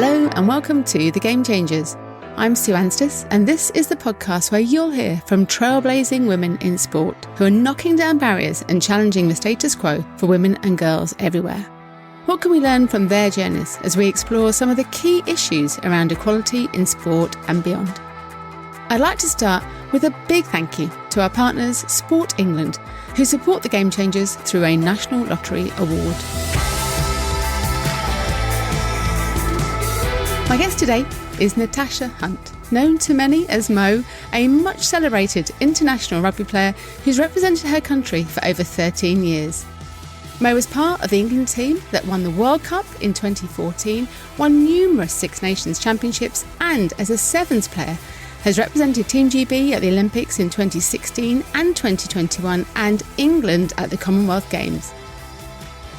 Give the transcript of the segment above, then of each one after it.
Hello and welcome to The Game Changers. I'm Sue Anstis, and this is the podcast where you'll hear from trailblazing women in sport who are knocking down barriers and challenging the status quo for women and girls everywhere. What can we learn from their journeys as we explore some of the key issues around equality in sport and beyond? I'd like to start with a big thank you to our partners Sport England, who support The Game Changers through a National Lottery Award. My guest today is Natasha Hunt, known to many as Mo, a much celebrated international rugby player who's represented her country for over 13 years. Mo was part of the England team that won the World Cup in 2014, won numerous Six Nations championships, and as a sevens player has represented Team GB at the Olympics in 2016 and 2021 and England at the Commonwealth Games.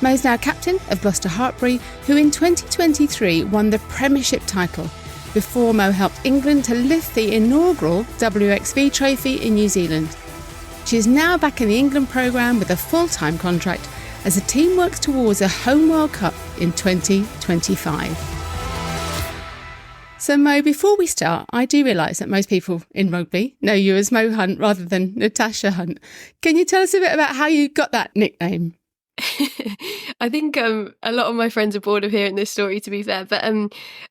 Mo's now captain of Gloucester Hartpury, who in 2023 won the Premiership title, before Mo helped England to lift the inaugural WXV Trophy in New Zealand. She is now back in the England programme with a full-time contract as the team works towards a home World Cup in 2025. So Mo, before we start, I do realise that most people in rugby know you as Mo Hunt rather than Natasha Hunt. Can you tell us a bit about how you got that nickname? I think a lot of my friends are bored of hearing this story, to be fair. But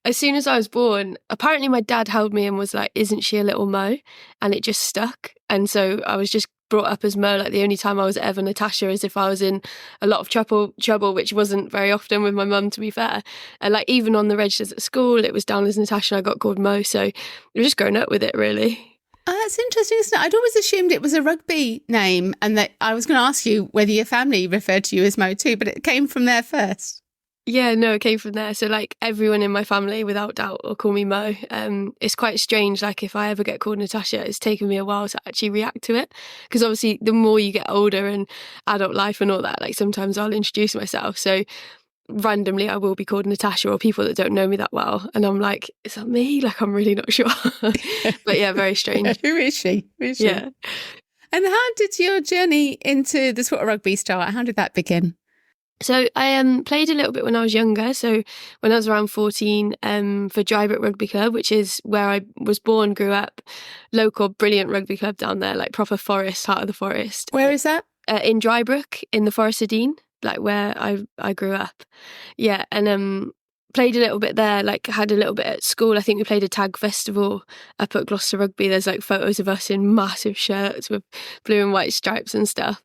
as soon as I was born, apparently my dad held me and was like, "Isn't she a little Mo?" And it just stuck. And so I was just brought up as Mo. Like the only time I was ever Natasha is if I was in a lot of trouble, which wasn't very often with my mum, to be fair. And like even on the registers at school, it was down as Natasha. I got called Mo. So I've just grown up with it, really. Oh, that's interesting, isn't it? I'd always assumed it was a rugby name and that I was going to ask you whether your family referred to you as Mo too, but it came from there first. Yeah, no, it came from there. So like everyone in my family, without doubt, will call me Mo. It's quite strange. Like if I ever get called Natasha, it's taken me a while to actually react to it. Because obviously the more you get older and adult life and all that, like sometimes I'll introduce myself. So randomly I will be called Natasha or people that don't know me that well. And I'm like, is that me? Like, I'm really not sure. But yeah, very strange. Who is she? Yeah. And how did your journey into the sport of rugby start? How did that begin? So I played a little bit when I was younger. So when I was around 14 for Drybrook Rugby Club, which is where I was born, grew up, local brilliant rugby club down there, like proper forest, heart of the forest. Where is that? In Drybrook, in the Forest of Dean. Like where I grew up. Yeah, and played a little bit there, like had a little bit at school. I think we played a tag festival up at Gloucester Rugby. There's like photos of us in massive shirts with blue and white stripes and stuff.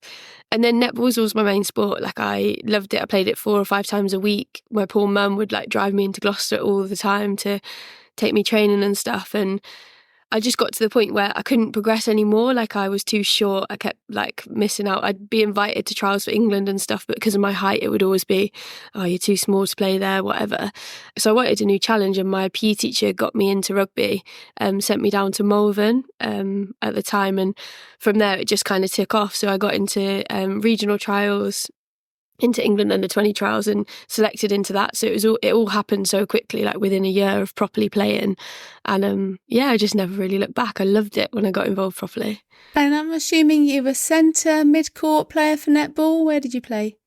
And then netball was always my main sport. Like I loved it. I played it 4 or 5 times a week. My poor mum would like drive me into Gloucester all the time to take me training and stuff. And I just got to the point where I couldn't progress anymore. Like I was too short. I kept like missing out. I'd be invited to trials for England and stuff, but because of my height, it would always be, "Oh, you're too small to play there," whatever. So I wanted a new challenge, and my PE teacher got me into rugby, sent me down to Malvern at the time. And from there, it just kind of took off. So I got into regional trials, into England under 20 trials and selected into that. So it all happened so quickly, like within a year of properly playing. And I just never really looked back. I loved it when I got involved properly. And I'm assuming you were centre, mid-court player for netball. Where did you play?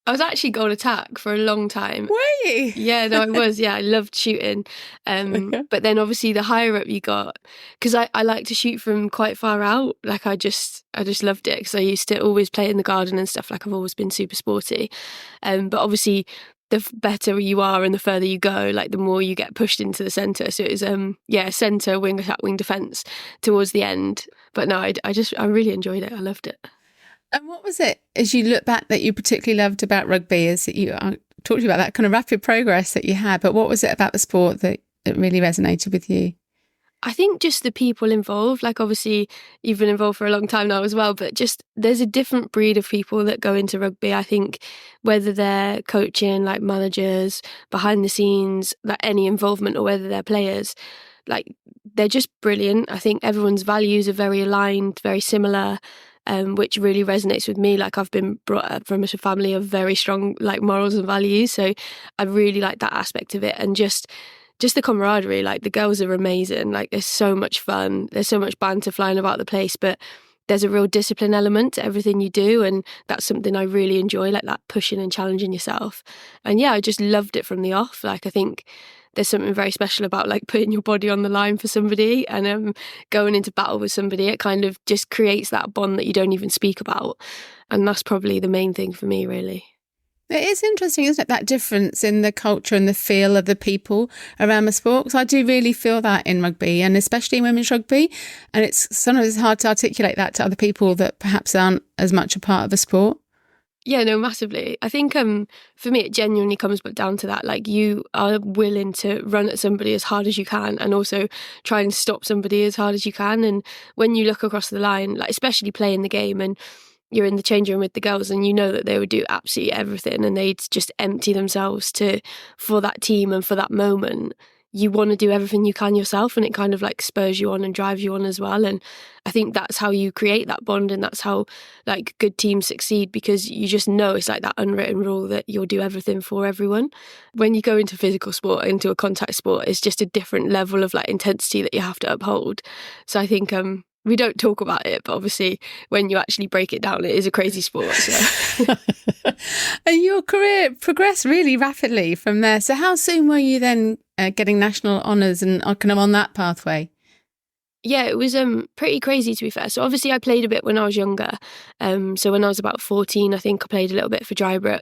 I was actually goal attack for a long time. Were you? Yeah, no, I was. Yeah, I loved shooting. But then obviously the higher up you got, because I like to shoot from quite far out. Like I just loved it because I used to always play in the garden and stuff. Like I've always been super sporty. But obviously the better you are and the further you go, like the more you get pushed into the centre. So it was centre, wing attack, wing defence towards the end. But no, I really enjoyed it. I loved it. And what was it, as you look back, that you particularly loved about rugby? Is that you talked to you about that kind of rapid progress that you had, but what was it about the sport that really resonated with you? I think just the people involved. Like obviously you've been involved for a long time now as well, but just there's a different breed of people that go into rugby. I think whether they're coaching, like managers, behind the scenes, like any involvement, or whether they're players, like they're just brilliant. I think everyone's values are very aligned, very similar. Which really resonates with me. Like I've been brought up from a family of very strong like morals and values, so I really like that aspect of it. And just the camaraderie, like the girls are amazing. Like there's so much fun, there's so much banter flying about the place, but there's a real discipline element to everything you do, and that's something I really enjoy, like that pushing and challenging yourself. And yeah, I just loved it from the off. Like, I think there's something very special about like putting your body on the line for somebody and going into battle with somebody. It kind of just creates that bond that you don't even speak about, and that's probably the main thing for me, really. It is interesting, isn't it, that difference in the culture and the feel of the people around the sport? Because I do really feel that in rugby, and especially in women's rugby. And it's sometimes hard to articulate that to other people that perhaps aren't as much a part of the sport. Yeah, no, massively. I think for me, it genuinely comes back down to that. Like, you are willing to run at somebody as hard as you can and also try and stop somebody as hard as you can. And when you look across the line, like especially playing the game, and you're in the change room with the girls and you know that they would do absolutely everything and they'd just empty themselves for that team and for that moment, you want to do everything you can yourself, and it kind of like spurs you on and drives you on as well. And I think that's how you create that bond, and that's how like good teams succeed, because you just know it's like that unwritten rule that you'll do everything for everyone. When you go into physical sport, into a contact sport, it's just a different level of like intensity that you have to uphold. So I think we don't talk about it, but obviously when you actually break it down, it is a crazy sport. So. And your career progressed really rapidly from there. So how soon were you then getting national honours and kind of on that pathway? Yeah, it was pretty crazy, to be fair. So obviously I played a bit when I was younger. So when I was about 14, I think I played a little bit for Drybrook.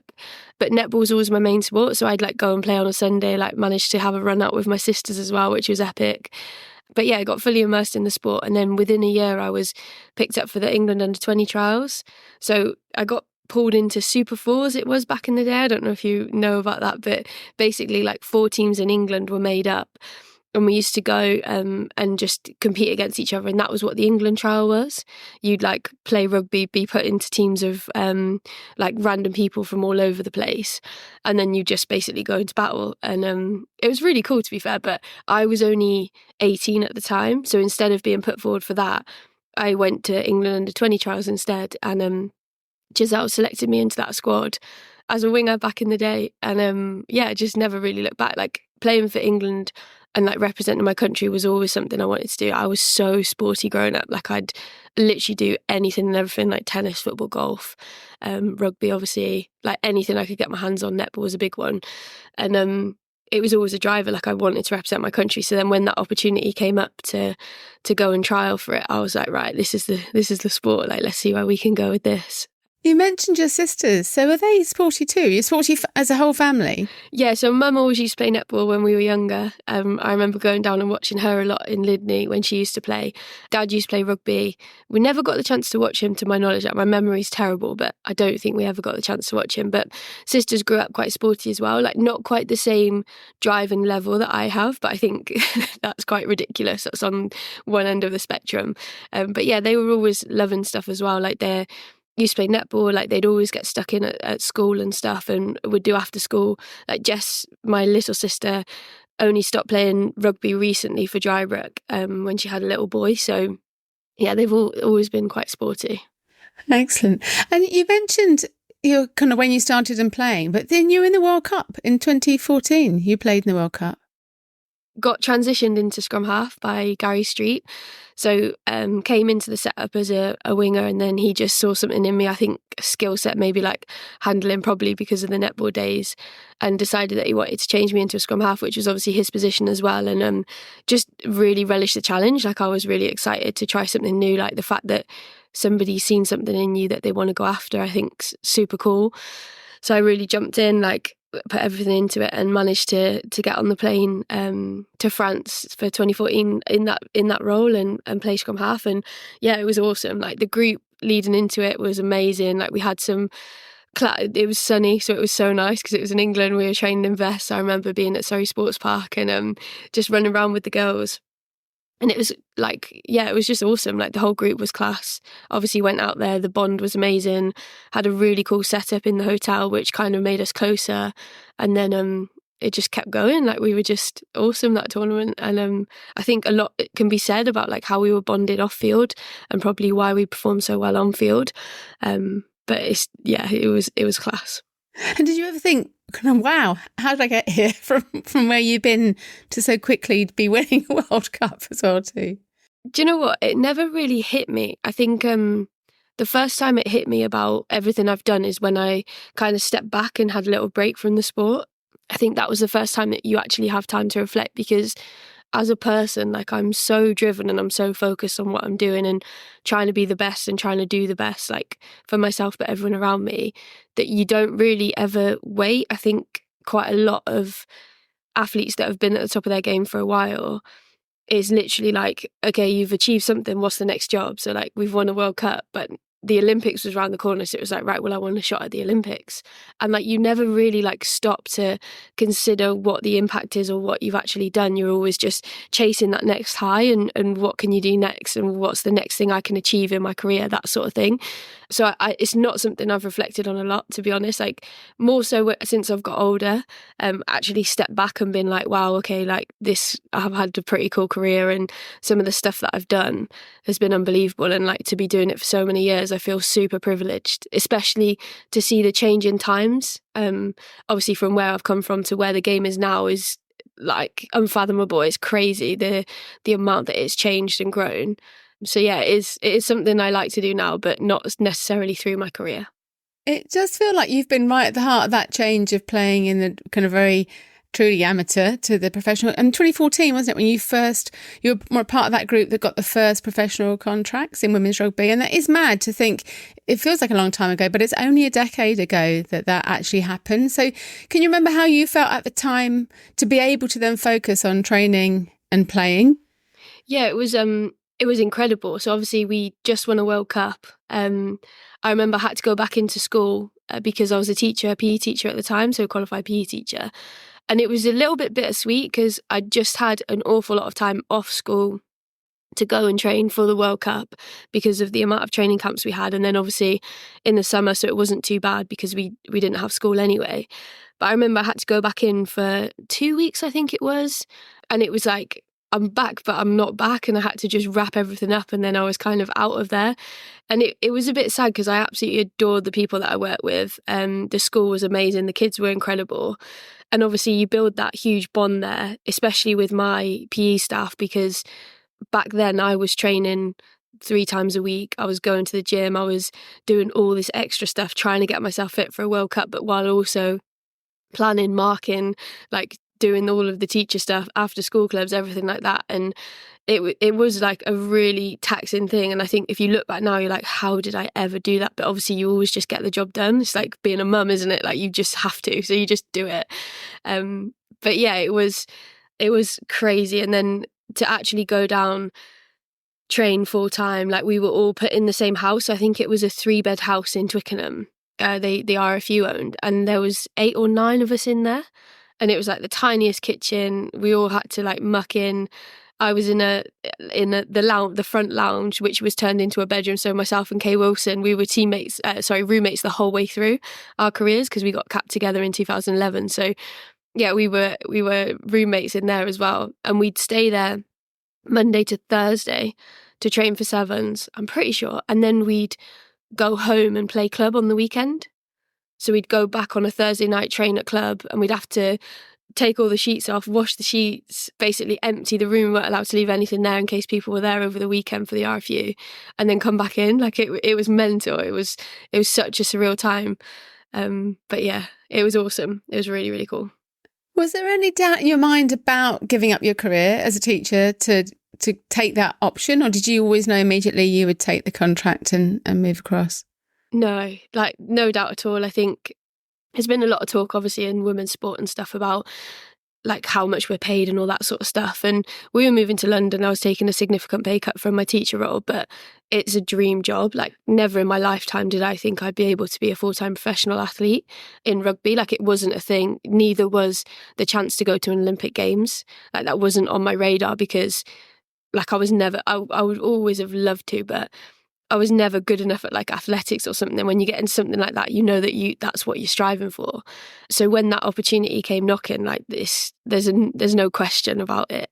But netball was always my main sport. So I'd like go and play on a Sunday, like managed to have a run out with my sisters as well, which was epic. But yeah, I got fully immersed in the sport. And then within a year, I was picked up for the England under-20 trials. So I got pulled into Super Fours, it was back in the day. I don't know if you know about that, but basically like 4 teams in England were made up. And we used to go and just compete against each other. And that was what the England trial was. You'd like play rugby, be put into teams of like random people from all over the place. And then you just basically go into battle. And it was really cool, to be fair. But I was only 18 at the time. So instead of being put forward for that, I went to England under-20 trials instead. And Giselle selected me into that squad as a winger back in the day. And yeah, just never really looked back. Like playing for England and like representing my country was always something I wanted to do. I was so sporty growing up. Like I'd literally do anything and everything, like tennis, football, golf, rugby, obviously, like anything I could get my hands on. Netball was a big one. And it was always a driver. Like I wanted to represent my country. So then when that opportunity came up to go and trial for it, I was like, right, this is the sport. Like, let's see where we can go with this. You mentioned your sisters. So are they sporty too? You're sporty as a whole family? Yeah, so Mum always used to play netball when we were younger. I remember going down and watching her a lot in Lydney when she used to play. Dad used to play rugby. We never got the chance to watch him, to my knowledge. Like, my memory's terrible, but I don't think we ever got the chance to watch him. But sisters grew up quite sporty as well. Like not quite the same drive and level that I have, but I think that's quite ridiculous. That's on one end of the spectrum. But yeah, they were always loving stuff as well. Like they're used to play netball, like they'd always get stuck in at school and stuff and would do after school. Like Jess, my little sister, only stopped playing rugby recently for Drybrook when she had a little boy. So yeah, they've always been quite sporty. Excellent. And you mentioned you're kind of when you started and playing, but then you were in the World Cup in 2014. You played in the World Cup. Got transitioned into scrum half by Gary Street. So came into the setup as a winger, and then he just saw something in me, I think a skill set, maybe like handling, probably because of the netball days, and decided that he wanted to change me into a scrum half, which was obviously his position as well. And just really relished the challenge. Like I was really excited to try something new. Like the fact that somebody's seen something in you that they want to go after, I think's super cool. So I really jumped in, like put everything into it, and managed to get on the plane to France for 2014 in that role and play scrum half. And yeah, it was awesome. Like the group leading into it was amazing. Like we had it was sunny, so it was so nice because it was in England. We were training in vests. I remember being at Surrey Sports Park and just running around with the girls. And it was like, yeah, it was just awesome. Like the whole group was class. Obviously went out there, the bond was amazing, had a really cool setup in the hotel, which kind of made us closer. And then it just kept going. Like we were just awesome that tournament. And I think a lot can be said about like how we were bonded off field and probably why we performed so well on field. But it was class. And did you ever think, wow, how did I get here from where you've been to so quickly be winning a World Cup as well too? Do you know what? It never really hit me. I think the first time it hit me about everything I've done is when I kind of stepped back and had a little break from the sport. I think that was the first time that you actually have time to reflect, because as a person, like, I'm so driven and I'm so focused on what I'm doing and trying to be the best and trying to do the best, like, for myself but everyone around me, that you don't really ever wait. I think quite a lot of athletes that have been at the top of their game for a while is literally like, okay, you've achieved something, what's the next job? So like, we've won a World Cup, but the Olympics was around the corner, so it was like, right, well, I want a shot at the Olympics. And like, you never really like stop to consider what the impact is or what you've actually done. You're always just chasing that next high and what can you do next and what's the next thing I can achieve in my career, that sort of thing. So it's not something I've reflected on a lot, to be honest. Like, more so since I've got older, actually stepped back and been like, wow, okay, like this, I've had a pretty cool career and some of the stuff that I've done has been unbelievable. And like, to be doing it for so many years, I feel super privileged, especially to see the change in times. Obviously from where I've come from to where the game is now is like unfathomable. It's crazy the amount that it's changed and grown. So yeah, it is something I like to do now, but not necessarily through my career. It does feel like you've been right at the heart of that change of playing in the kind of very truly amateur to the professional. And 2014, wasn't it, when you were part of that group that got the first professional contracts in women's rugby? And that is mad to think, it feels like a long time ago, but it's only a decade ago that actually happened. So can you remember how you felt at the time to be able to then focus on training and playing? Yeah, it was incredible. So obviously we just won a World Cup. I remember I had to go back into school because I was a PE teacher at the time, so a qualified PE teacher. And it was a little bit bittersweet because I just had an awful lot of time off school to go and train for the World Cup because of the amount of training camps we had. And then obviously in the summer, so it wasn't too bad because we didn't have school anyway. But I remember I had to go back in for 2 weeks, I think it was. And it was like, I'm back, but I'm not back. And I had to just wrap everything up. And then I was kind of out of there. And it was a bit sad because I absolutely adored the people that I worked with. The school was amazing. The kids were incredible. And obviously you build that huge bond there, especially with my PE staff, because back then I was training 3 times a week. I was going to the gym. I was doing all this extra stuff, trying to get myself fit for a World Cup, but while also planning, marking, like doing all of the teacher stuff, after school clubs, everything like that. And it was like a really taxing thing. And I think if you look back now, you're like, how did I ever do that? But obviously you always just get the job done. It's like being a mum, isn't it? Like, you just have to, so you just do it. But yeah, it was crazy. And then to actually go down, train full time, like we were all put in the same house. I think it was a 3-bed house in Twickenham. The RFU owned, and there was 8 or 9 of us in there. And it was like the tiniest kitchen. We all had to like muck in. I was in the front lounge, which was turned into a bedroom. So myself and Kay Wilson, we were roommates the whole way through our careers because we got capped together in 2011. So yeah, we were roommates in there as well. And we'd stay there Monday to Thursday to train for sevens, I'm pretty sure. And then we'd go home and play club on the weekend. So we'd go back on a Thursday night, train at club, and we'd have to take all the sheets off, wash the sheets, basically empty the room. We weren't allowed to leave anything there in case people were there over the weekend for the RFU, and then come back in. Like it was mental. It was such a surreal time. But yeah, it was awesome. It was really, really cool. Was there any doubt in your mind about giving up your career as a teacher to take that option, or did you always know immediately you would take the contract and move across? No, like no doubt at all. I think there's been a lot of talk, obviously, in women's sport and stuff about like how much we're paid and all that sort of stuff. And we were moving to London. I was taking a significant pay cut from my teacher role, but it's a dream job. Like, never in my lifetime did I think I'd be able to be a full-time professional athlete in rugby. Like, it wasn't a thing. Neither was the chance to go to an Olympic Games. Like, that wasn't on my radar because like I would always have loved to, but I was never good enough at like athletics or something. When you get into something like that, you know that that's what you're striving for. So when that opportunity came knocking like this, there's no question about it.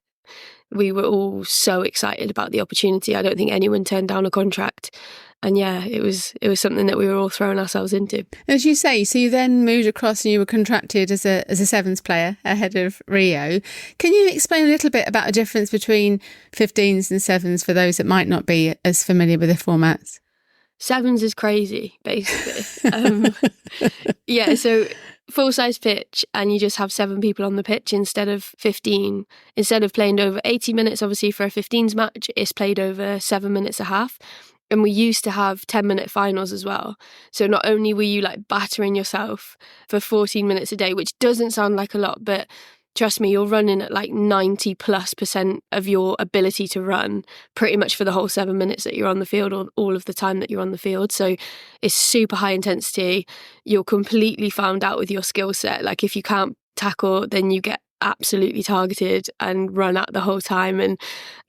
we were all so excited about the opportunity. I don't think anyone turned down a contract. And yeah, it was something that we were all throwing ourselves into. As you say, so you then moved across and you were contracted as a sevens player ahead of Rio. Can you explain a little bit about the difference between 15s and sevens for those that might not be as familiar with the formats? Sevens is crazy, basically. Yeah, so full-size pitch and you just have 7 people on the pitch instead of 15. Instead of playing over 80 minutes, obviously, for a 15s match, it's played over 7 minutes a half. And we used to have 10-minute finals as well. So not only were you like battering yourself for 14 minutes a day, which doesn't sound like a lot, but trust me, you're running at like 90+% of your ability to run pretty much for the whole 7 minutes that you're on the field, or all of the time that you're on the field. So it's super high intensity. You're completely found out with your skill set. Like if you can't tackle, then you get absolutely targeted and run at the whole time and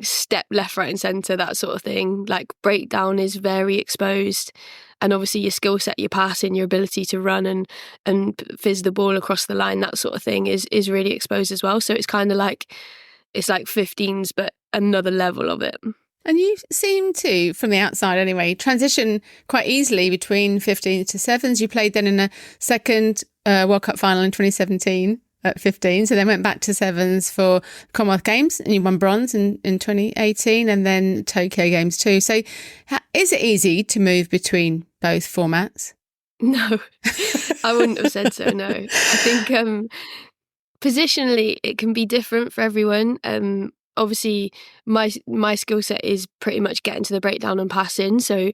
step left, right and centre, that sort of thing. Like breakdown is very exposed, and obviously your skill set, your passing, your ability to run and fizz the ball across the line, that sort of thing is really exposed as well. So it's kind of like, it's like 15s but another level of it. And you seem to, from the outside anyway, transition quite easily between 15s to sevens. You played then in a second World Cup final in 2017 at 15, so then went back to sevens for Commonwealth Games, and you won bronze in 2018, and then Tokyo Games too. So is it easy to move between both formats? No, I wouldn't have said so, no. I think positionally it can be different for everyone. Obviously, my skill set is pretty much getting to the breakdown and passing. So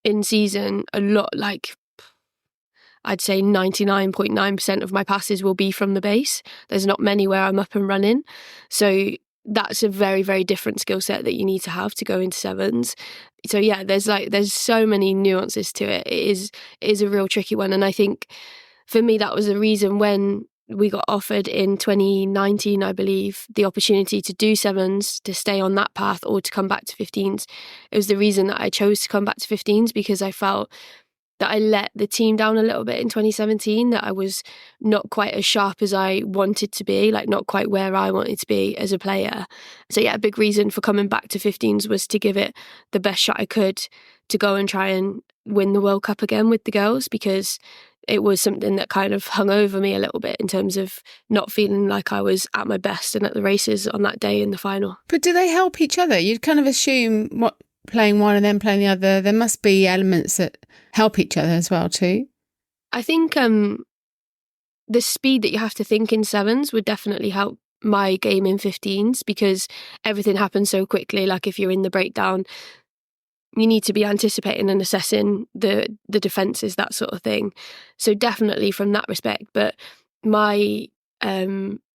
in season, a lot, like I'd say 99.9% of my passes will be from the base. There's not many where I'm up and running. So that's a very, very different skill set that you need to have to go into sevens. So yeah, there's so many nuances to it. It is a real tricky one. And I think for me, that was the reason when we got offered in 2019, I believe, the opportunity to do sevens, to stay on that path or to come back to 15s. It was the reason that I chose to come back to 15s, because I felt that I let the team down a little bit in 2017, that I was not quite as sharp as I wanted to be, like not quite where I wanted to be as a player. So yeah, a big reason for coming back to 15s was to give it the best shot I could to go and try and win the World Cup again with the girls, because it was something that kind of hung over me a little bit in terms of not feeling like I was at my best and at the races on that day in the final. But do they help each other? You'd kind of assume playing one and then playing the other, there must be elements that help each other as well too. I think the speed that you have to think in sevens would definitely help my game in 15s, because everything happens so quickly. Like if you're in the breakdown, you need to be anticipating and assessing the defences, that sort of thing. So definitely from that respect. But my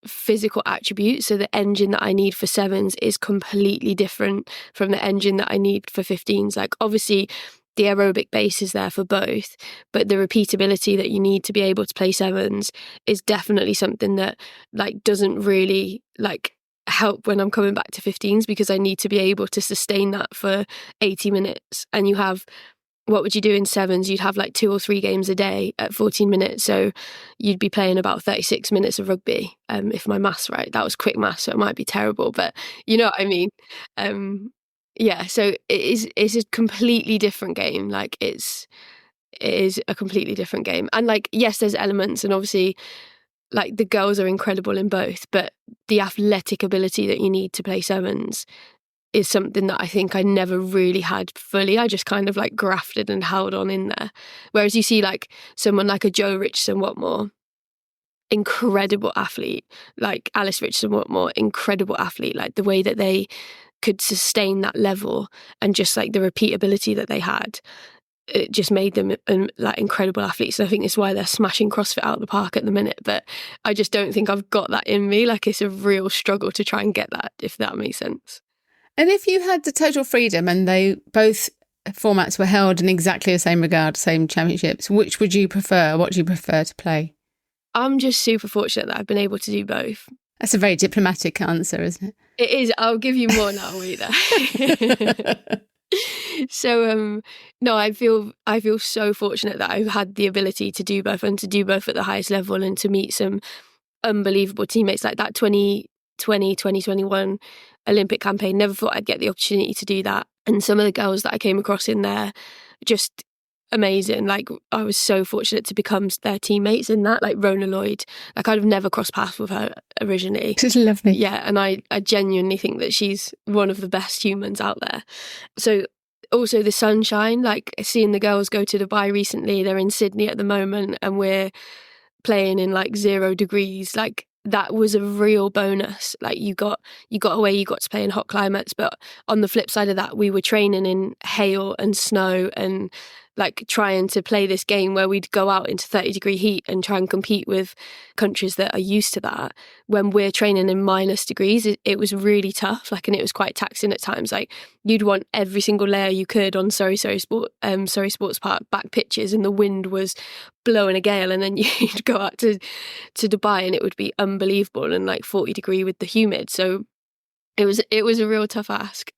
physical attributes, so the engine that I need for sevens is completely different from the engine that I need for 15s. Like obviously the aerobic base is there for both, but the repeatability that you need to be able to play sevens is definitely something that like doesn't really like help when I'm coming back to 15s, because I need to be able to sustain that for 80 minutes. And you have, what would you do in sevens? You'd have like 2 or 3 games a day at 14 minutes. So you'd be playing about 36 minutes of rugby, if my maths right. That was quick maths, so it might be terrible, but you know what I mean? Yeah, so it's a completely different game. Like it is a completely different game. And like, yes, there's elements, and obviously like the girls are incredible in both, but the athletic ability that you need to play sevens is something that I think I never really had fully. I just kind of like grafted and held on in there. Whereas you see like someone like a Joe Richardson-Watmore, incredible athlete, like Alice Richardson-Watmore, incredible athlete, like the way that they could sustain that level and just like the repeatability that they had, it just made them like incredible athletes. And I think it's why they're smashing CrossFit out of the park at the minute. But I just don't think I've got that in me. Like it's a real struggle to try and get that, if that makes sense. And if you had the total freedom and they both formats were held in exactly the same regard, same championships, which would you prefer? What do you prefer to play? I'm just super fortunate that I've been able to do both. That's a very diplomatic answer, isn't it? It is. I'll give you more now, Rita. So, no, I feel so fortunate that I've had the ability to do both, and to do both at the highest level, and to meet some unbelievable teammates. Like that 2021 Olympic campaign. Never thought I'd get the opportunity to do that. And some of the girls that I came across in there, just amazing. Like, I was so fortunate to become their teammates in that. Like Rona Lloyd, like I'd have never crossed paths with her originally. She's lovely. Yeah, and I genuinely think that she's one of the best humans out there. So also the sunshine, like seeing the girls go to Dubai recently, they're in Sydney at the moment and we're playing in like 0 degrees. Like that was a real bonus. Like you got away, you got to play in hot climates, but on the flip side of that, we were training in hail and snow and like trying to play this game where we'd go out into 30-degree heat and try and compete with countries that are used to that. When we're training in minus degrees, it was really tough. Like, and it was quite taxing at times. Like you'd want every single layer you could on Surrey Sports Park back pitches, and the wind was blowing a gale, and then you'd go out to Dubai and it would be unbelievable and like 40-degree with the humid. So it was a real tough ask.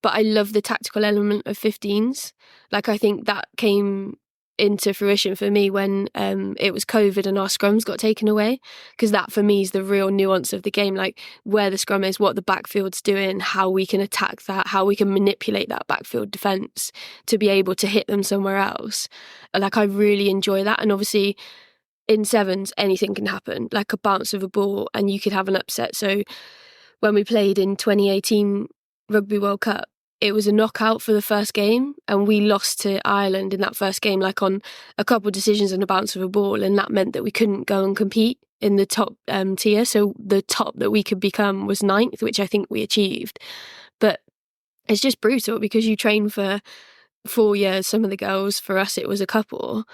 But I love the tactical element of 15s. Like, I think that came into fruition for me when it was COVID and our scrums got taken away, because that for me is the real nuance of the game, like where the scrum is, what the backfield's doing, how we can attack that, how we can manipulate that backfield defence to be able to hit them somewhere else. Like, I really enjoy that. And obviously in sevens, anything can happen, like a bounce of a ball and you could have an upset. So when we played in 2018 Rugby World Cup, it was a knockout for the first game and we lost to Ireland in that first game, like on a couple of decisions and a bounce of a ball, and that meant that we couldn't go and compete in the top tier. So the top that we could become was 9th, which I think we achieved. But it's just brutal because you train for 4 years, some of the girls, for us it was a couple,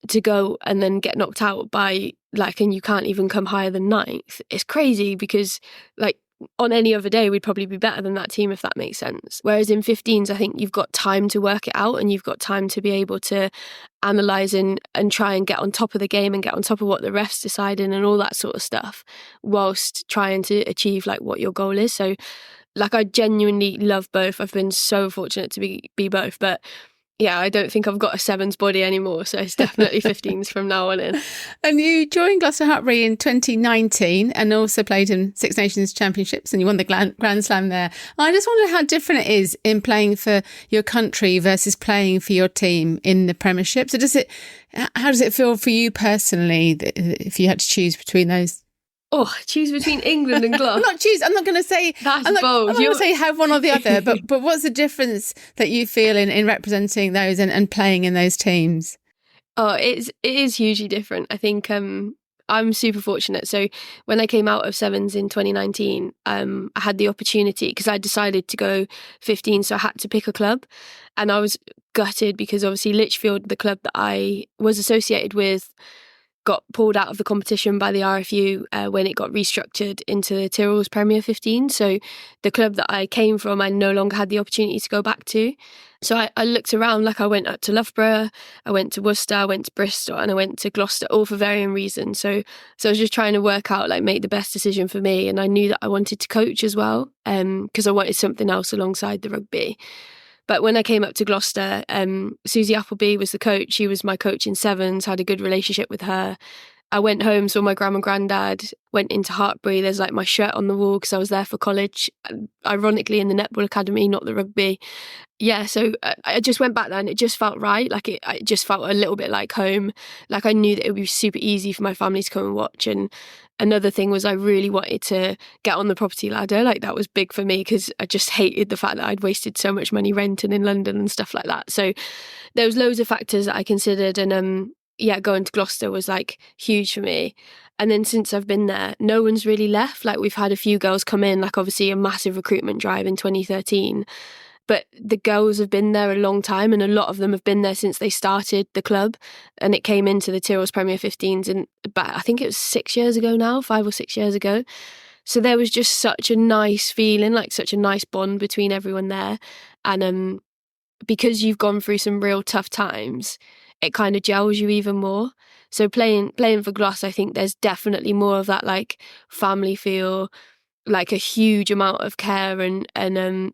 to go and then get knocked out by like, and you can't even come higher than 9th. It's crazy because like, on any other day, we'd probably be better than that team, if that makes sense. Whereas in 15s, I think you've got time to work it out and you've got time to be able to analyse and try and get on top of the game and get on top of what the ref's deciding and all that sort of stuff, whilst trying to achieve like what your goal is. So like, I genuinely love both. I've been so fortunate to be both, but yeah, I don't think I've got a sevens body anymore, so it's definitely 15s from now on in. And you joined Gloucester Hartpury in 2019 and also played in Six Nations Championships, and you won the Grand Slam there. I just wonder how different it is in playing for your country versus playing for your team in the Premiership. So how does it feel for you personally if you had to choose between those? Oh, choose between England and Gloucester. I'm not going to say that's bold. I'm not going to say have one or the other, but what's the difference that you feel in representing those and playing in those teams? Oh, it is hugely different. I think I'm super fortunate. So when I came out of sevens in 2019, I had the opportunity because I decided to go 15, so I had to pick a club, and I was gutted because obviously Lichfield, the club that I was associated with, got pulled out of the competition by the RFU when it got restructured into the Tyrrell's Premier 15. So the club that I came from, I no longer had the opportunity to go back to. So I looked around, like I went up to Loughborough, I went to Worcester, I went to Bristol, and I went to Gloucester, all for varying reasons. So I was just trying to work out, like, make the best decision for me. And I knew that I wanted to coach as well, because I wanted something else alongside the rugby. But when I came up to Gloucester, Susie Appleby was the coach. She was my coach in sevens, had a good relationship with her. I went home, saw my grandma and granddad, went into Hartpury. There's like my shirt on the wall because I was there for college, ironically in the netball academy, not the rugby. Yeah, so I just went back there and it just felt right. Like it just felt a little bit like home. Like I knew that it would be super easy for my family to come and watch. And another thing was I really wanted to get on the property ladder. Like that was big for me because I just hated the fact that I'd wasted so much money renting in London and stuff like that. So there was loads of factors that I considered, and going to Gloucester was like huge for me. And then since I've been there, no one's really left. Like we've had a few girls come in, like obviously a massive recruitment drive in 2013. But the girls have been there a long time, and a lot of them have been there since they started the club. And it came into the Tyrrell's Premier 15s, and I think it was 6 years ago now, 5 or 6 years ago. So there was just such a nice feeling, like such a nice bond between everyone there. And because you've gone through some real tough times, it kind of gels you even more. So playing for Gloucester, I think there's definitely more of that like family feel, like a huge amount of care and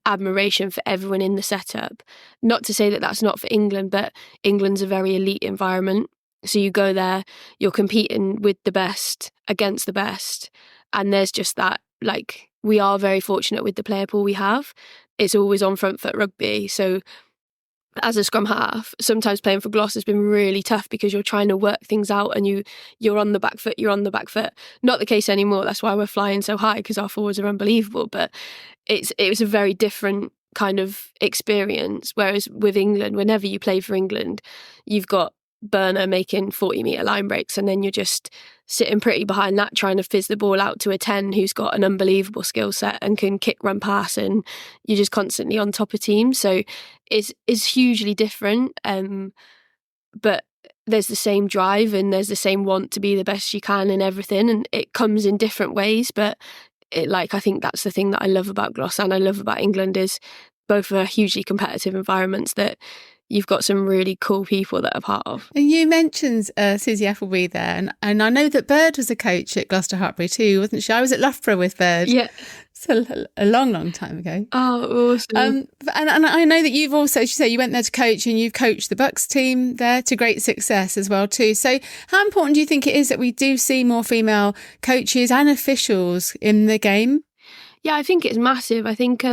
admiration for everyone in the setup. Not to say that that's not for England, but England's a very elite environment. So you go there, you're competing with the best, against the best. And there's just that, like, we are very fortunate with the player pool we have. It's always on front foot rugby. So as a scrum half, sometimes playing for Gloucester has been really tough because you're trying to work things out and you're on the back foot, Not the case anymore. That's why we're flying so high, because our forwards are unbelievable. But it was a very different kind of experience. Whereas with England, whenever you play for England, you've got Burner making 40-metre line breaks, and then you're just sitting pretty behind that trying to fizz the ball out to a 10 who's got an unbelievable skill set and can kick, run, pass, and you're just constantly on top of teams. So it's hugely different, but there's the same drive and there's the same want to be the best you can in everything, and it comes in different ways. But I think that's the thing that I love about Gloucester and I love about England, is both are hugely competitive environments that you've got some really cool people that are part of. And you mentioned Susie Appleby there, and I know that Bird was a coach at Gloucester Hartpury too, wasn't she? I was at Loughborough with Bird. Yeah. So a long time ago. Oh, awesome. And I know that you've also, she said you went there to coach, and you've coached the Bucks team there to great success as well too. So how important do you think it is that we do see more female coaches and officials in the game? Yeah, I think it's massive. I think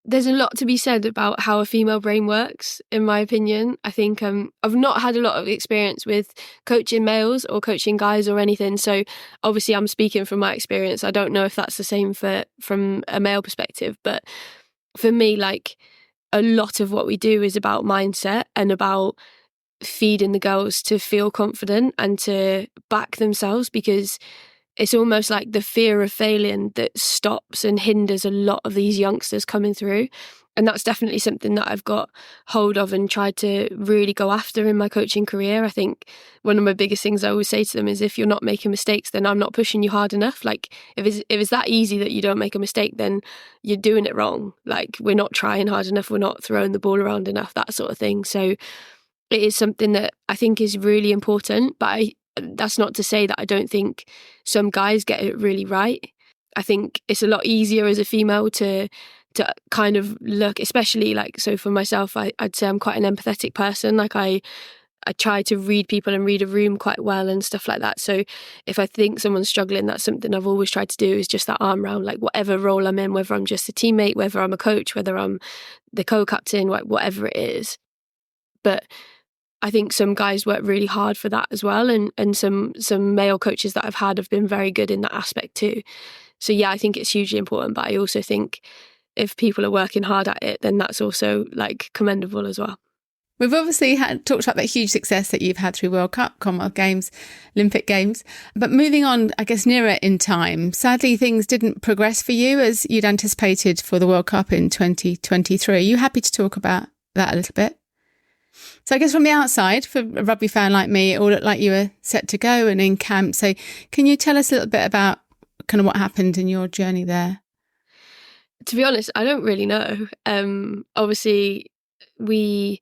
there's a lot to be said about how a female brain works, in my opinion. I think I've not had a lot of experience with coaching males or coaching guys or anything. So obviously I'm speaking from my experience. I don't know if that's the same from a male perspective. But for me, like, a lot of what we do is about mindset and about feeding the girls to feel confident and to back themselves, because it's almost like the fear of failing that stops and hinders a lot of these youngsters coming through. And that's definitely something that I've got hold of and tried to really go after in my coaching career. I think one of my biggest things I always say to them is, if you're not making mistakes, then I'm not pushing you hard enough. Like, if it's that easy that you don't make a mistake, then you're doing it wrong. Like, we're not trying hard enough, we're not throwing the ball around enough, that sort of thing. So it is something that I think is really important, but that's not to say that I don't think some guys get it really right. I think it's a lot easier as a female to kind of look, especially like, so for myself, I'd say I'm quite an empathetic person. Like I try to read people and read a room quite well and stuff like that. So if I think someone's struggling, that's something I've always tried to do, is just that arm round, like whatever role I'm in, whether I'm just a teammate, whether I'm a coach, whether I'm the co-captain, whatever it is. But I think some guys work really hard for that as well, and some male coaches that I've had have been very good in that aspect too. So yeah, I think it's hugely important, but I also think if people are working hard at it, then that's also like commendable as well. We've obviously talked about that huge success that you've had through World Cup, Commonwealth Games, Olympic Games. But moving on, I guess, nearer in time, sadly, things didn't progress for you as you'd anticipated for the World Cup in 2023. Are you happy to talk about that a little bit? So I guess from the outside, for a rugby fan like me, it all looked like you were set to go and in camp. So can you tell us a little bit about kind of what happened in your journey there? To be honest, I don't really know. Obviously, we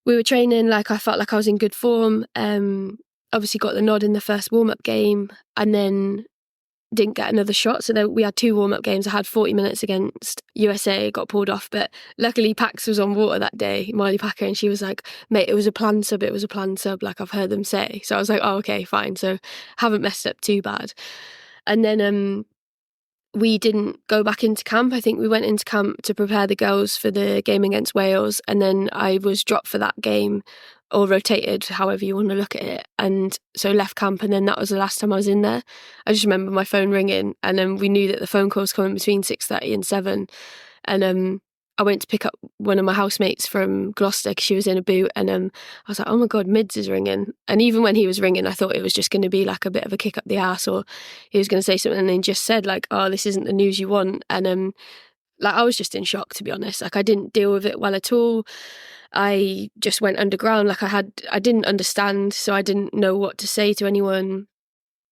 were training, like I felt like I was in good form. Obviously got the nod in the first warm-up game and then didn't get another shot. So we had 2 warm-up games. I had 40 minutes against USA, got pulled off. But luckily Pax was on water that day, Miley Packer, and she was like, mate, it was a planned sub, like I've heard them say. So I was like, oh, okay, fine. So haven't messed up too bad. And then we didn't go back into camp. I think we went into camp to prepare the girls for the game against Wales. And then I was dropped for that game, or rotated, however you want to look at it. And so left camp, and then that was the last time I was in there. I just remember my phone ringing, and then we knew that the phone call was coming between 6:30 and 7. And I went to pick up one of my housemates from Gloucester because she was in a boot, and I was like, oh my God, Mids is ringing. And even when he was ringing, I thought it was just going to be like a bit of a kick up the ass, or he was going to say something and then just said like, oh, this isn't the news you want. And like, I was just in shock, to be honest. Like, I didn't deal with it well at all. I just went underground. Like, I didn't understand, so I didn't know what to say to anyone,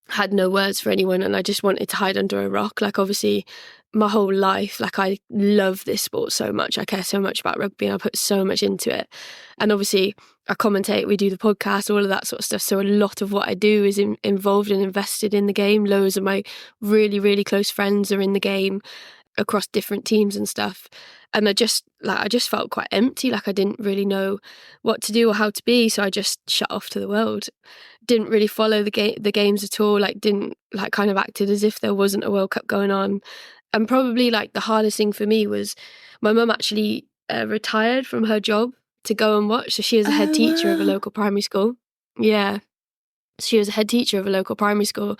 had no words for anyone, and I just wanted to hide under a rock. Like, obviously my whole life, like, I love this sport so much. I care so much about rugby and I put so much into it. And obviously I commentate, we do the podcast, all of that sort of stuff. So a lot of what I do is involved and invested in the game. Loads of my really, really close friends are in the game across different teams and stuff. And I just felt quite empty, like I didn't really know what to do or how to be, so I just shut off to the world. Didn't really follow the games at all, like didn't, like kind of acted as if there wasn't a World Cup going on. And probably like the hardest thing for me was my mum actually retired from her job to go and watch. So she is a head teacher of a local primary school. Yeah. She was a head teacher of a local primary school.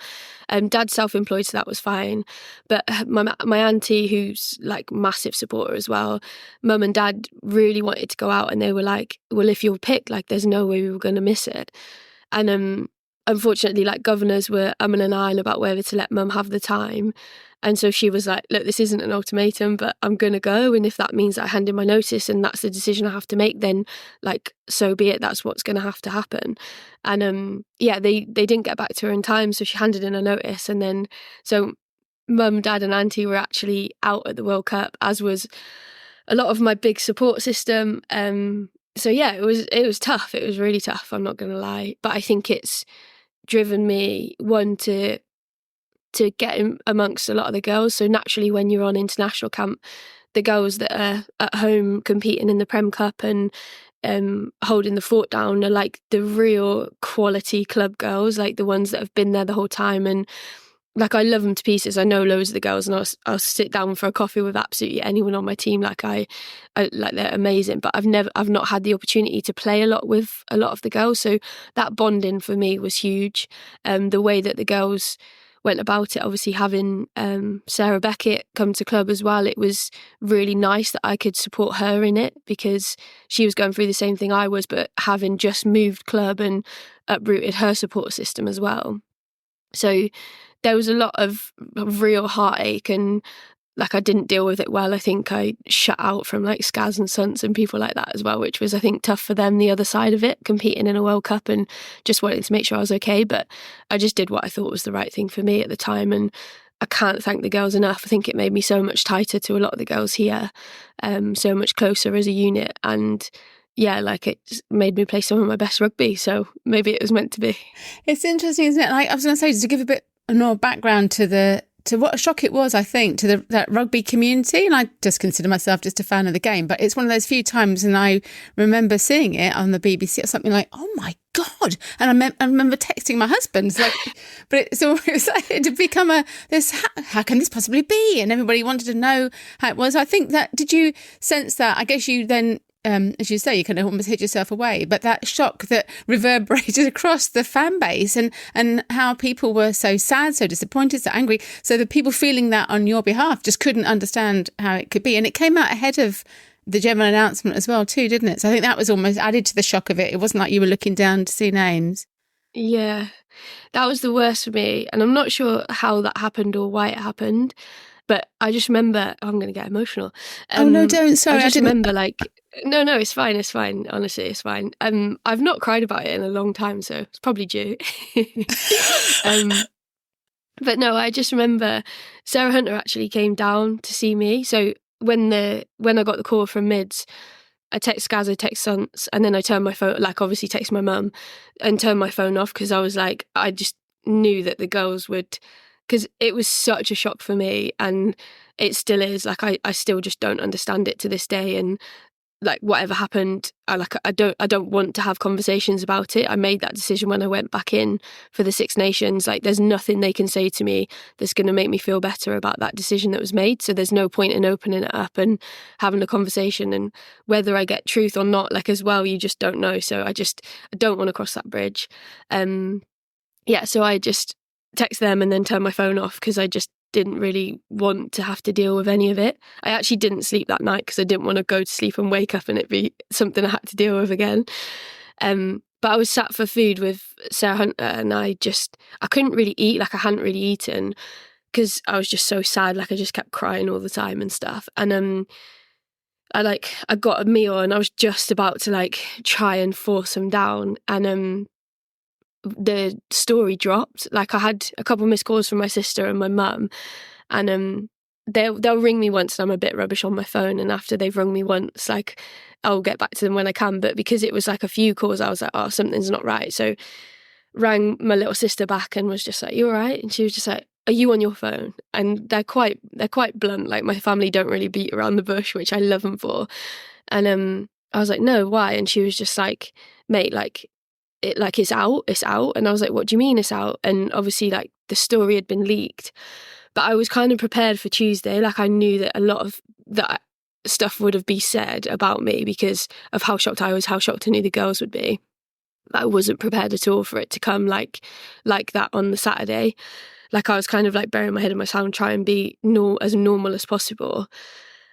Dad's self-employed, so that was fine. But my auntie, who's like massive supporter as well, mum and dad really wanted to go out, and they were like, well, if you're picked, like there's no way we were going to miss it. And unfortunately, like governors were umming and ahhing about whether to let mum have the time. And so she was like, look, this isn't an ultimatum, but I'm going to go. And if that means that I hand in my notice and that's the decision I have to make, then like, so be it. That's what's going to have to happen. And they didn't get back to her in time. So she handed in a notice. And then, so mum, dad and auntie were actually out at the World Cup, as was a lot of my big support system. So yeah, it was tough. It was really tough. I'm not going to lie. But I think it's driven me, one, to get in amongst a lot of the girls. So naturally, when you're on international camp, the girls that are at home competing in the Prem Cup and holding the fort down are like the real quality club girls, like the ones that have been there the whole time. And like, I love them to pieces. I know loads of the girls, and I'll sit down for a coffee with absolutely anyone on my team. Like I like, they're amazing, but I've not had the opportunity to play a lot with a lot of the girls. So that bonding for me was huge. The way that the girls went about it, obviously having Sarah Beckett come to club as well, it was really nice that I could support her in it, because she was going through the same thing I was, but having just moved club and uprooted her support system as well. So there was a lot of real heartache, and like I didn't deal with it well. I think I shut out from like Skaz and Sunts and people like that as well, which was, I think, tough for them, the other side of it, competing in a World Cup and just wanting to make sure I was okay. But I just did what I thought was the right thing for me at the time, and I can't thank the girls enough. I think it made me so much tighter to a lot of the girls here, so much closer as a unit. And yeah, like it made me play some of my best rugby. So maybe it was meant to be. It's interesting, isn't it? Like I was going to say, to give a bit more background to what a shock it was, I think, to that rugby community. And I just consider myself just a fan of the game, but it's one of those few times, and I remember seeing it on the BBC or something, like, oh my God. And I remember texting my husband, like, but it was like, it had become how can this possibly be? And everybody wanted to know how it was. I think that, did you sense that? I guess you then, as you say, you kind of almost hit yourself away, but that shock that reverberated across the fan base, and how people were so sad, so disappointed, so angry, so the people feeling that on your behalf just couldn't understand how it could be. And it came out ahead of the general announcement as well too, didn't it? So I think that was almost added to the shock of it. It wasn't like you were looking down to see names. Yeah, that was the worst for me, and I'm not sure how that happened or why it happened, but I just remember, I'm going to get emotional. Oh no, don't. Sorry, I just remember like, no, it's fine. Honestly, it's fine. I've not cried about it in a long time, so it's probably due. But no, I just remember Sarah Hunter actually came down to see me. So when I got the call from Mids, I text Skaz, I text Sunts, and then I turned my phone, like obviously text my mum, and turned my phone off, because I was like, I just knew that the girls would, because it was such a shock for me, and it still is. Like I still just don't understand it to this day, and like whatever happened, I don't want to have conversations about it. I made that decision when I went back in for the Six Nations. Like there's nothing they can say to me that's going to make me feel better about that decision that was made. So there's no point in opening it up and having a conversation, and whether I get truth or not, like as well, you just don't know. So I don't want to cross that bridge. So I just text them and then turn my phone off, because I just didn't really want to have to deal with any of it. I actually didn't sleep that night because I didn't want to go to sleep and wake up and it be something I had to deal with again. But I was sat for food with Sarah Hunter, and I couldn't really eat. Like I hadn't really eaten because I was just so sad. Like I just kept crying all the time and stuff. And I got a meal, and I was just about to like try and force them down, and the story dropped. Like I had a couple of missed calls from my sister and my mum, and they'll ring me once and I'm a bit rubbish on my phone, and after they've rung me once, like I'll get back to them when I can. But because it was like a few calls, I was like, oh, something's not right. So rang my little sister back and was just like, you all right? And she was just like, are you on your phone? And they're quite blunt. Like, my family don't really beat around the bush, which I love them for. And I was like, no, why? And she was just like, mate, like, it's out. And I was like, what do you mean it's out? And obviously, like, the story had been leaked, but I was kind of prepared for Tuesday. Like, I knew that a lot of that stuff would have been said about me because of how shocked I was, how shocked I knew the girls would be. I wasn't prepared at all for it to come like that on the Saturday. Like, I was kind of like burying my head in my sand, try and be as normal as possible.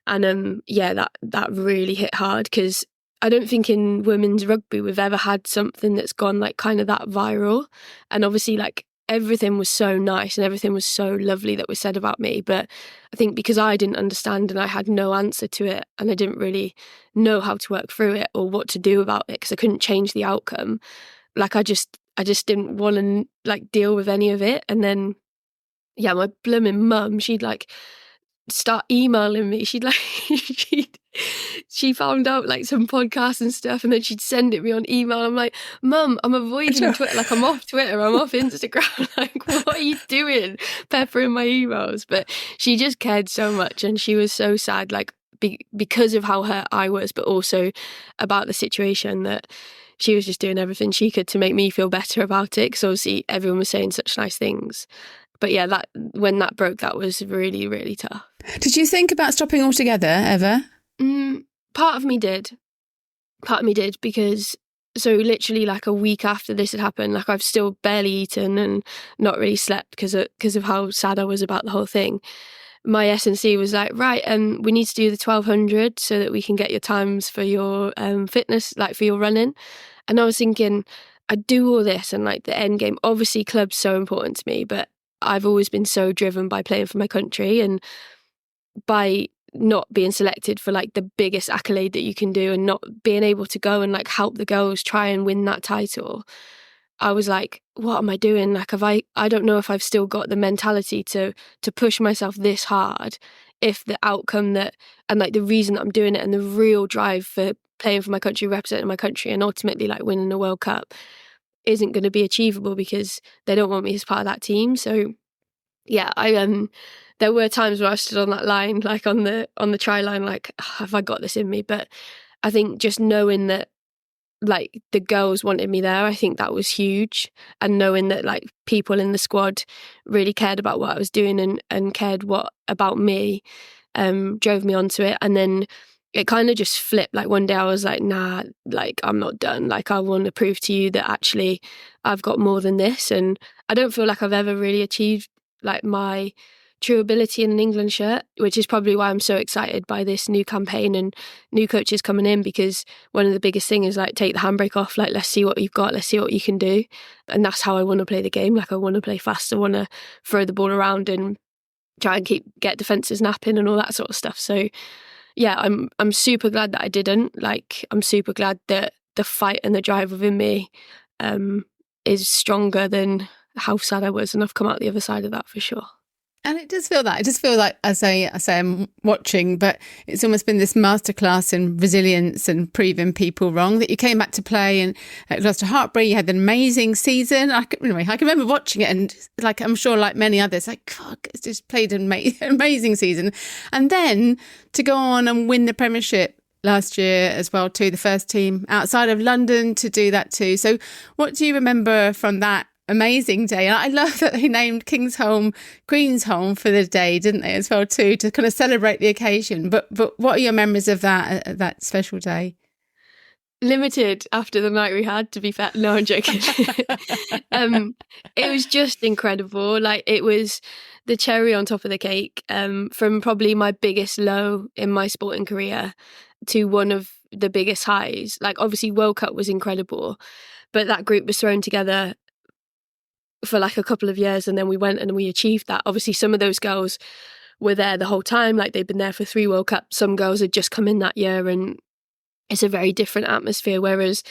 And that really hit hard, because I don't think in women's rugby we've ever had something that's gone like kind of that viral. And obviously, like, everything was so nice and everything was so lovely that was said about me. But I think because I didn't understand and I had no answer to it, and I didn't really know how to work through it or what to do about it, because I couldn't change the outcome. Like, I just didn't want to like deal with any of it. And then, yeah, my blooming mum, she'd like start emailing me. She'd like she found out like some podcasts and stuff, and then she'd send it me on email. I'm like, Mum, I'm avoiding Twitter. Like, I'm off Twitter, I'm off Instagram. Like, what are you doing, peppering my emails? But she just cared so much, and she was so sad, like, because of how hurt I was, but also about the situation, that she was just doing everything she could to make me feel better about it, because obviously everyone was saying such nice things. But yeah, that when that broke, that was really, really tough. Did you think about stopping altogether ever? Part of me did, because so literally like a week after this had happened, like, I've still barely eaten and not really slept because of how sad I was about the whole thing. My S&C was like, right, we need to do the 1200 so that we can get your times for your fitness, like for your running. And I was thinking, I do all this and like the end game, obviously club's so important to me, but I've always been so driven by playing for my country, and by not being selected for like the biggest accolade that you can do and not being able to go and like help the girls try and win that title, I was like, what am I doing? Like, I don't know if I've still got the mentality to push myself this hard, if the outcome that, and like the reason that I'm doing it and the real drive for playing for my country, representing my country, and ultimately like winning a World Cup isn't going to be achievable because they don't want me as part of that team. So yeah, there were times where I stood on that line, like on the try line, like, have I got this in me? But I think just knowing that like the girls wanted me there, I think that was huge. And knowing that like people in the squad really cared about what I was doing and cared about me, drove me onto it. And then it kind of just flipped. Like, one day I was like, nah, like, I'm not done. Like, I want to prove to you that actually I've got more than this. And I don't feel like I've ever really achieved like my true ability in an England shirt, which is probably why I'm so excited by this new campaign and new coaches coming in, because one of the biggest things is like, take the handbrake off, like, let's see what you've got, let's see what you can do. And that's how I want to play the game. Like, I want to play fast, I want to throw the ball around and try and get defences napping and all that sort of stuff. So yeah, I'm super glad that I didn't. Like, I'm super glad that the fight and the drive within me is stronger than how sad I was, and I've come out the other side of that for sure. And it does feel that. I just feel like, I say I'm watching, but it's almost been this masterclass in resilience and proving people wrong, that you came back to play and at Gloucester Hartpury, you had an amazing season. I can remember watching it, and like, I'm sure like many others, like, God, it's just played an amazing season. And then to go on and win the Premiership last year as well too, the first team outside of London to do that too. So what do you remember from that amazing day? And I love that they named Kingsholm Queensholm for the day, didn't they, as well too, to kind of celebrate the occasion. But what are your memories of that special day? Limited after the night we had, to be fair. No, I'm joking. It was just incredible. Like, it was the cherry on top of the cake, from probably my biggest low in my sporting career to one of the biggest highs. Like, obviously World Cup was incredible, but that group was thrown together for like a couple of years, and then we went and we achieved that. Obviously some of those girls were there the whole time, like they'd been there for 3 World Cups. Some girls had just come in that year, and it's a very different atmosphere. Whereas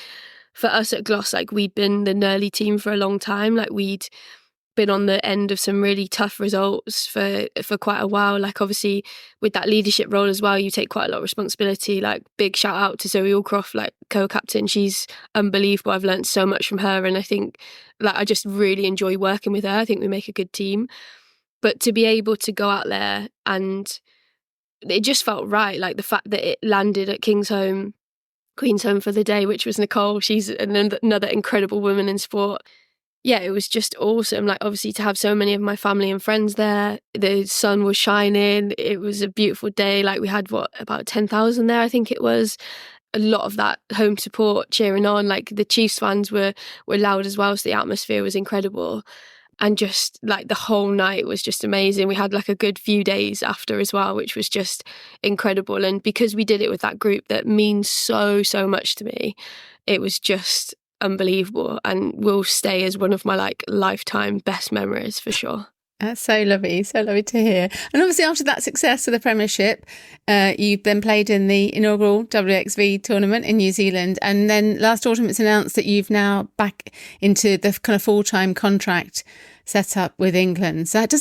for us at Gloss, like, we'd been the Nurley team for a long time. Like, we'd been on the end of some really tough results for quite a while. Like, obviously with that leadership role as well, you take quite a lot of responsibility. Like, big shout out to Zoe Allcroft, like co-captain. She's unbelievable. I've learned so much from her, and I think like I just really enjoy working with her. I think we make a good team. But to be able to go out there, and it just felt right. Like the fact that it landed at Queen's Home for the day, which was Nicole. She's another incredible woman in sport. Yeah, it was just awesome. Like, obviously, to have so many of my family and friends there. The sun was shining. It was a beautiful day. Like, we had about 10,000 there, I think it was. A lot of that home support cheering on. Like, the Chiefs fans were loud as well, so the atmosphere was incredible. And just like the whole night was just amazing. We had like a good few days after as well, which was just incredible. And because we did it with that group that means so much to me, it was just unbelievable and will stay as one of my like lifetime best memories for sure. That's so lovely to hear. And obviously after that success of the Premiership, you've then played in the inaugural WXV tournament in New Zealand, and then last autumn it's announced that you've now back into the kind of full-time contract set up with England. So how does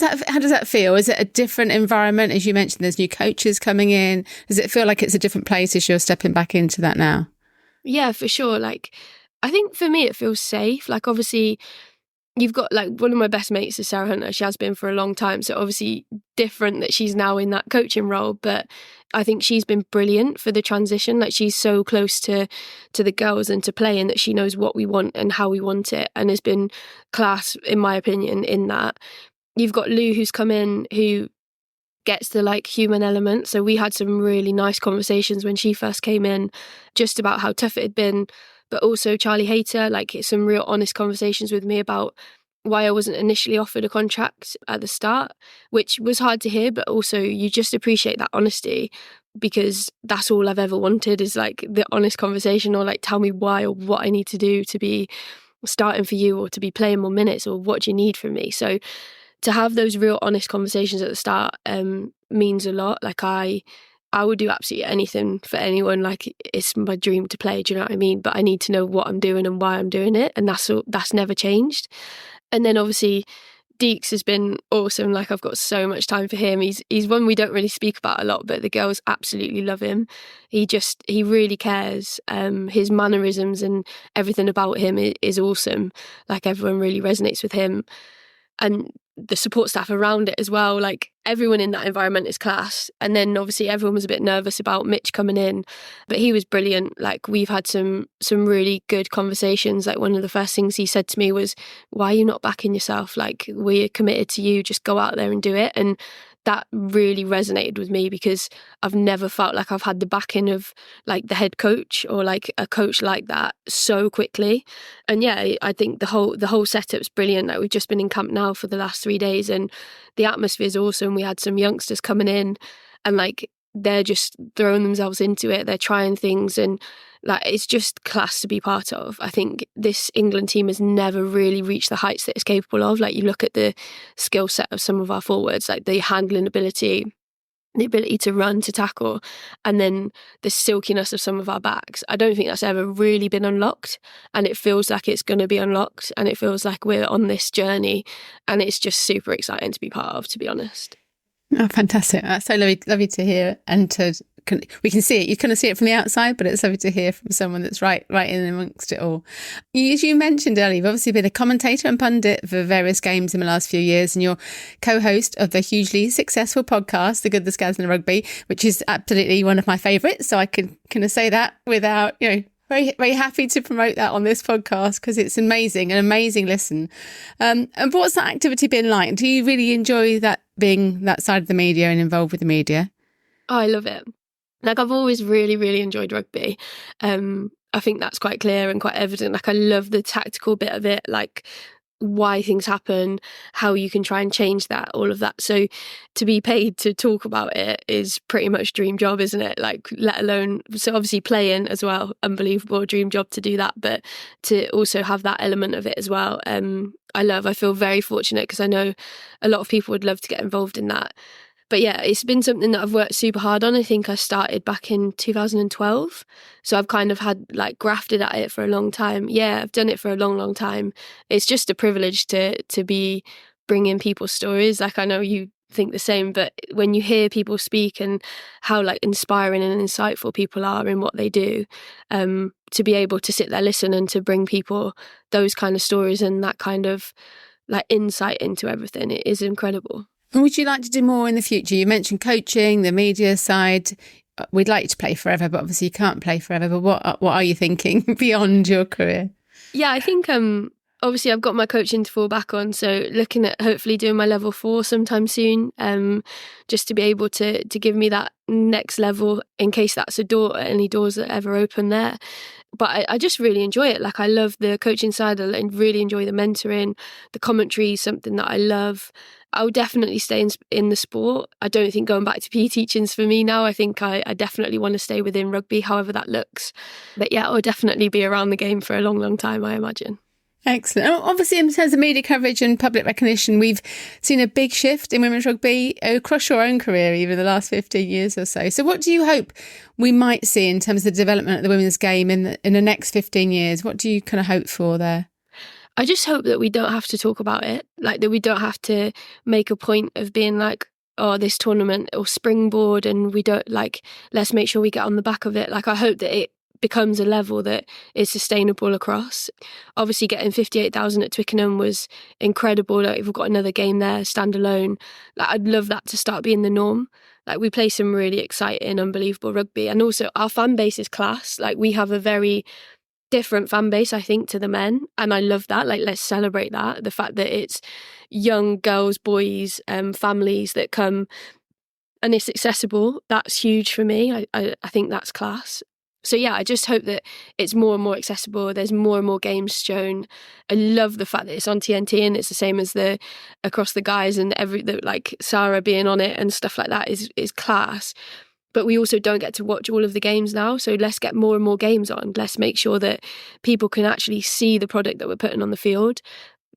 that feel? Is it a different environment? As you mentioned, there's new coaches coming in. Does it feel like it's a different place as you're stepping back into that now? Yeah, for sure. Like, I think for me it feels safe. Like, obviously you've got like one of my best mates is Sarah Hunter. She has been for a long time. So obviously different that she's now in that coaching role. But I think she's been brilliant for the transition. Like, she's so close to the girls and to playing that she knows what we want and how we want it. And has been class, in my opinion, in that. You've got Lou, who's come in, who gets the like human element. So we had some really nice conversations when she first came in, just about how tough it had been. But also Charlie Hayter, like some real honest conversations with me about why I wasn't initially offered a contract at the start, which was hard to hear, but also you just appreciate that honesty, because that's all I've ever wanted is like the honest conversation, or like tell me why or what I need to do to be starting for you or to be playing more minutes, or what do you need from me. So to have those real honest conversations at the start means a lot. Like, I would do absolutely anything for anyone. Like, it's my dream to play, do you know what I mean? But I need to know what I'm doing and why I'm doing it. And that's never changed. And then obviously Deeks has been awesome. Like, I've got so much time for him. He's one we don't really speak about a lot, but the girls absolutely love him. He really cares. His mannerisms and everything about him is awesome. Like, everyone really resonates with him. And the support staff around it as well, like everyone in that environment is class. And then obviously everyone was a bit nervous about Mitch coming in, but he was brilliant. Like, we've had some really good conversations. Like, one of the first things he said to me was, why are you not backing yourself? Like, we're committed to you, just go out there and do it. And that really resonated with me, because I've never felt like I've had the backing of like the head coach or like a coach like that so quickly. And yeah, I think the whole setup's brilliant. Like, we've just been in camp now for the last 3 days and the atmosphere is awesome. We had some youngsters coming in and like they're just throwing themselves into it. They're trying things and like it's just class to be part of. I think this England team has never really reached the heights that it's capable of. Like, you look at the skill set of some of our forwards, like the handling ability, the ability to run, to tackle, and then the silkiness of some of our backs. I don't think that's ever really been unlocked, and it feels like it's going to be unlocked, and it feels like we're on this journey, and it's just super exciting to be part of, to be honest. Oh, fantastic. That's so lovely to hear, and we can see it. You kind of see it from the outside, but it's lovely to hear from someone that's right in amongst it all. As you mentioned earlier, you've obviously been a commentator and pundit for various games in the last few years, and you're co-host of the hugely successful podcast, The Good, the Scads and the Rugby, which is absolutely one of my favourites. So I can kind of say that without, very, very happy to promote that on this podcast, because it's an amazing listen. And what's that activity been like? Do you really enjoy that, being that side of the media and involved with the media? Oh, I love it. Like, I've always really, really enjoyed rugby. I think that's quite clear and quite evident. Like, I love the tactical bit of it, like why things happen, how you can try and change that, all of that. So to be paid to talk about it is pretty much dream job, isn't it? Like, let alone, so obviously playing as well, unbelievable dream job to do that, but to also have that element of it as well. I feel very fortunate, because I know a lot of people would love to get involved in that. But yeah, it's been something that I've worked super hard on. I think I started back in 2012. So I've kind of had like grafted at it for a long time. Yeah, I've done it for a long, long time. It's just a privilege to be bringing people's stories. Like, I know you think the same, but when you hear people speak and how like inspiring and insightful people are in what they do, to be able to sit there, listen, and to bring people those kind of stories and that kind of like insight into everything, it is incredible. And would you like to do more in the future? You mentioned coaching, the media side. We'd like to play forever, but obviously you can't play forever. But what are you thinking beyond your career? Yeah, I think obviously I've got my coaching to fall back on. So looking at hopefully doing my level 4 sometime soon, just to be able to give me that next level in case that's any doors that ever open there. But I just really enjoy it. Like, I love the coaching side. I really enjoy the mentoring. The commentary is something that I love. I'll definitely stay in the sport. I don't think going back to PE teaching's for me now. I think I definitely want to stay within rugby, however that looks. But yeah, I'll definitely be around the game for a long, long time, I imagine. Excellent. Obviously, in terms of media coverage and public recognition, we've seen a big shift in women's rugby across your own career, even the last 15 years or so. So what do you hope we might see in terms of the development of the women's game in the next 15 years? What do you kind of hope for there? I just hope that we don't have to talk about it, like that we don't have to make a point of being like, oh, this tournament or springboard, and we don't let's make sure we get on the back of it. Like, I hope that it becomes a level that is sustainable across. Obviously, getting 58,000 at Twickenham was incredible. Like, if we've got another game there, standalone, like, I'd love that to start being the norm. Like, we play some really exciting, unbelievable rugby, and also our fan base is class. Like, we have a very different fan base, I think, to the men, and I love that. Like, let's celebrate that. The fact that it's young girls, boys, families that come, and it's accessible. That's huge for me. I think that's class. So yeah, I just hope that it's more and more accessible. There's more and more games shown. I love the fact that it's on TNT and it's the same as the across the guys, and like Sarah being on it and stuff like that is class. But we also don't get to watch all of the games now. So let's get more and more games on. Let's make sure that people can actually see the product that we're putting on the field,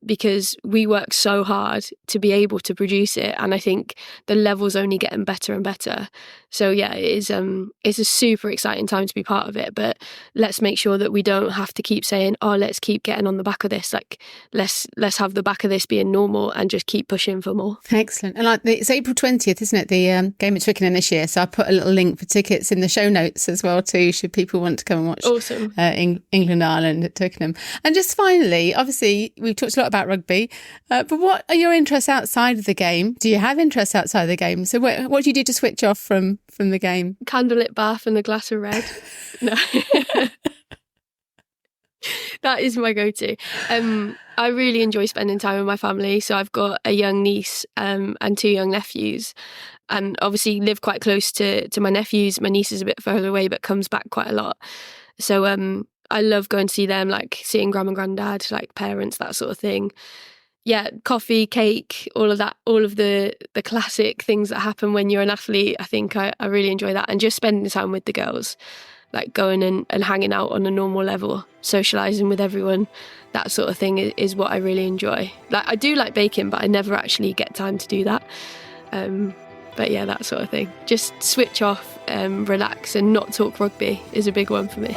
because we work so hard to be able to produce it, and I think the level's only getting better and better. So yeah, it's a super exciting time to be part of it, but let's make sure that we don't have to keep saying, oh, let's keep getting on the back of this. Like, let's have the back of this being normal and just keep pushing for more. Excellent. And it's April 20th, isn't it, the game at Twickenham this year? So I put a little link for tickets in the show notes as well too, should people want to come and watch. Awesome. England Ireland at Twickenham. And just finally, obviously we've talked a lot about rugby, but what are your interests outside of the game? Do you have interests outside of the game? So what do you do to switch off from the game? Candlelit bath and a glass of red. No. That is my go-to. I really enjoy spending time with my family. So I've got a young niece and 2 young nephews, and obviously live quite close to my nephews. My niece is a bit further away but comes back quite a lot. So I love going to see them, like seeing grandma and granddad, like parents, that sort of thing. Yeah, coffee, cake, all of that, all of the classic things that happen when you're an athlete. I think I really enjoy that, and just spending time with the girls, like going and hanging out on a normal level, socialising with everyone, that sort of thing is what I really enjoy. Like, I do like baking, but I never actually get time to do that. But yeah, that sort of thing. Just switch off, relax, and not talk rugby is a big one for me.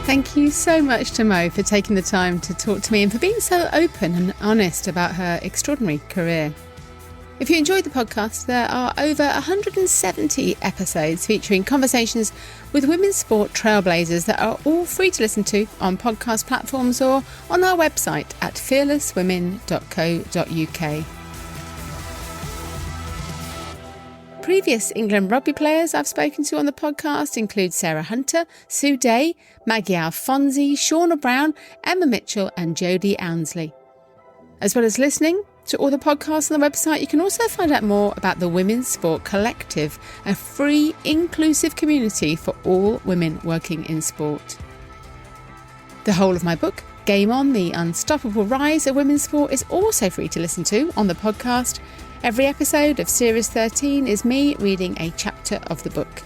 Thank you so much to Mo for taking the time to talk to me and for being so open and honest about her extraordinary career. If you enjoyed the podcast, there are over 170 episodes featuring conversations with women's sport trailblazers that are all free to listen to on podcast platforms or on our website at fearlesswomen.co.uk. Previous England rugby players I've spoken to on the podcast include Sarah Hunter, Sue Day, Maggie Alfonsi, Shauna Brown, Emma Mitchell and Jodie Ounsley. As well as listening to all the podcasts on the website, you can also find out more about the Women's Sport Collective, a free, inclusive community for all women working in sport. The whole of my book, Game On, The Unstoppable Rise of Women's Sport, is also free to listen to on the podcast. Every episode of Series 13 is me reading a chapter of the book.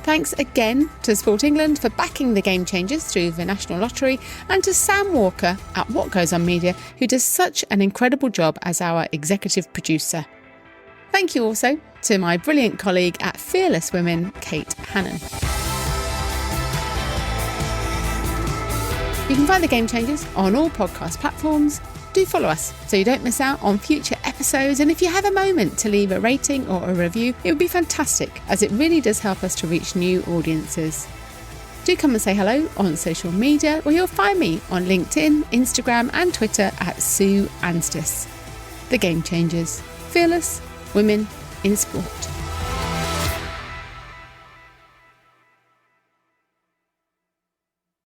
Thanks again to Sport England for backing the Game Changers through the National Lottery, and to Sam Walker at What Goes On Media, who does such an incredible job as our executive producer. Thank you also to my brilliant colleague at Fearless Women, Kate Hannon. You can find the Game Changers on all podcast platforms. Do follow us so you don't miss out on future episodes, and if you have a moment to leave a rating or a review, it would be fantastic, as it really does help us to reach new audiences. Do come and say hello on social media, where you'll find me on LinkedIn, Instagram and Twitter at Sue Anstis. The Game Changers. Fearless women in sport.